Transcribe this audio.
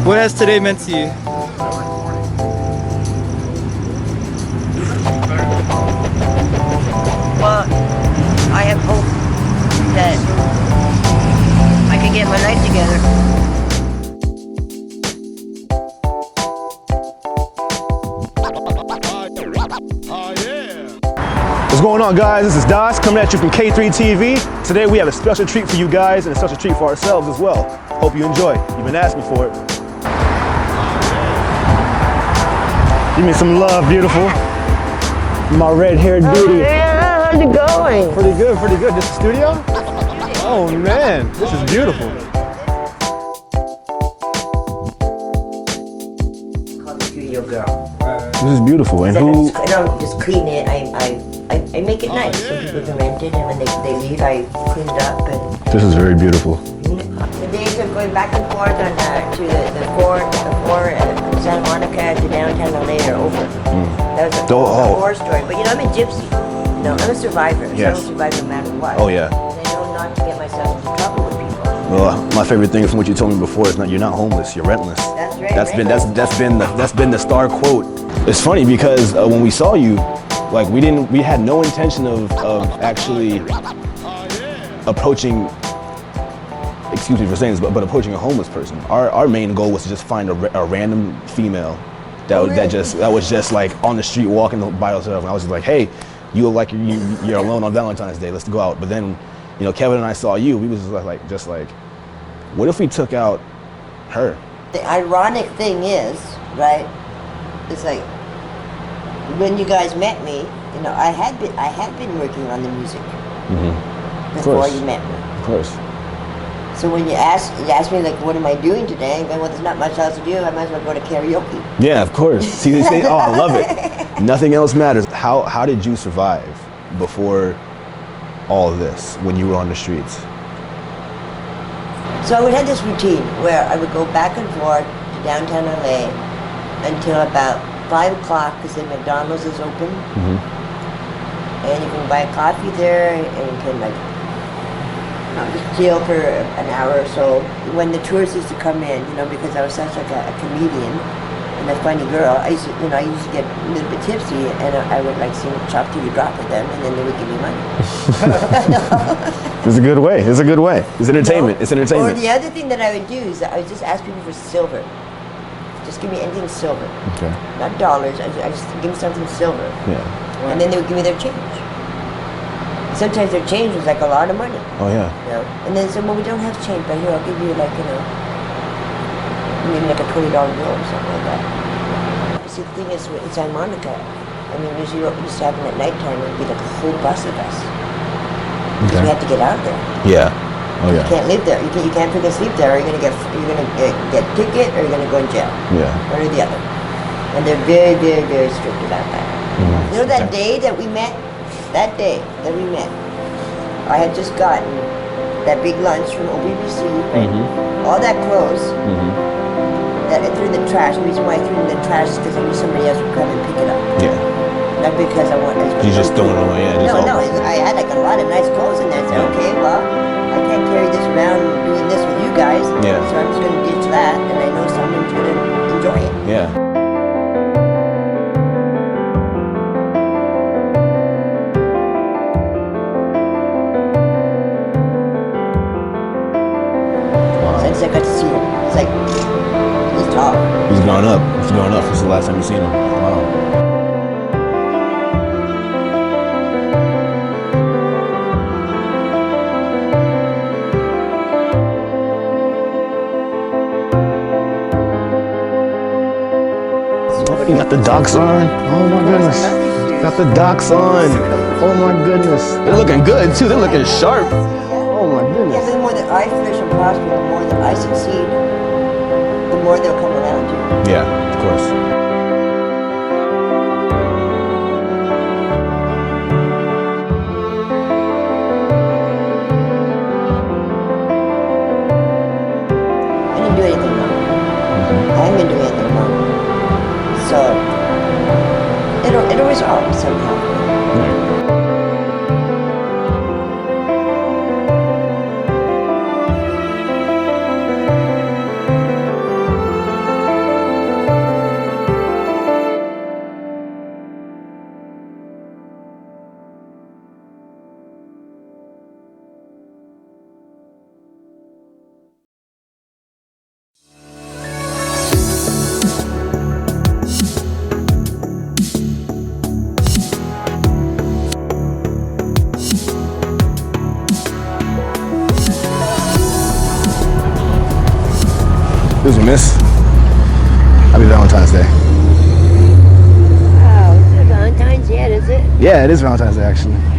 What has today meant to you? Well, I have hope that I can get my life together. What's going on, guys? This is Das coming at you from K3 TV. Today we have a special treat for you guys and a special treat for ourselves as well. Hope you enjoy. You've been asking for it. Give me some love, beautiful. My red-haired beauty. Yeah, how's it going? Pretty good, pretty good. This is the studio? Oh man, this is beautiful. Called the Studio Girl. This is beautiful. And who? I don't just clean it. I make it nice so people can rent it, and when they leave, I clean it up. And This is very beautiful. the days of going back and forth on to the four Santa Monica to downtown LA are over. That was a war story. But you know, I'm a gypsy. You know, I'm a survivor. Yes. So I will survive no matter what. Oh yeah. And I know not to get myself into trouble with people. Well, my favorite thing from what you told me before is you're not homeless. You're rentless. That's right. That's been the star quote. It's funny because when we saw you, like we had no intention of actually approaching. Excuse me for saying this, but approaching a homeless person. Our main goal was to just find a random female that was just like on the street walking by herself. And I was just like, hey, you look like you're alone on Valentine's Day. Let's go out. But then, you know, Kevin and I saw you. We was just like, what if we took out her? The ironic thing is, right? It's like when you guys met me, you know, I had been working on the music before you met me. Of course. So when you ask me like, what am I doing today? I'm going, well, there's not much else to do. I might as well go to karaoke. Yeah, of course. See, they say, oh, I love it. Nothing else matters. How did you survive before all of this when you were on the streets? So I would have this routine where I would go back and forth to downtown LA until about 5 o'clock because then McDonald's is open. And you can buy coffee there and you can like just chill for an hour or so. When the tourists used to come in, you know, because I was such like a comedian and a funny girl, I used to get a little bit tipsy and I would like sing Chop Till You Drop with them and then they would give me money. It's a good way. It's a good way. It's entertainment. It's entertainment. Or the other thing that I would do is I would just ask people for silver. Just give me anything silver. Okay. Not dollars. I just give me something silver. Yeah. And then they would give me their change. Sometimes their change was like a lot of money. Oh yeah. You know? And then they said, well, we don't have change, but here I'll give you like, you know, maybe like a $20 bill or something like that. See, the thing is, in Santa Monica, I mean, usually what used to happen at nighttime would be like a whole bus of us. Because we had to get out of there. Yeah. Oh yeah. You can't live there. You can't freaking sleep there. Or you're gonna get a ticket, or you're gonna go in jail. Yeah. One or the other. And they're very, very, very strict about that. You know that day that we met? That day that we met, I had just gotten that big lunch from OBBC, right? All that clothes that I threw in the trash. The reason why I threw it in the trash is because I knew somebody else would come and pick it up. Yeah. Not because I want. You just throwing it away, yeah. No. I had like a lot of nice clothes in there. I said, okay, well, I can't carry this around doing this with you guys. Yeah. So I'm just gonna ditch that, and I know someone's gonna enjoy it. Yeah. I got to see him. It's like, he's tall. He's growing up. He's growing up. This is the last time you've seen him. Wow. You got the docs on. Oh my goodness. Got the docs on. Oh my goodness. They're looking good too. They're looking sharp. Oh my goodness. Yeah, the more that I flourish and prosper, the more that I succeed, the more they'll come around you. Yeah, of course. I didn't do anything wrong. I haven't been doing anything wrong. So, it'll resolve somehow. Excuse me, miss. Happy Valentine's Day. Wow, is it Valentine's yet, is it? Yeah, it is Valentine's Day, actually.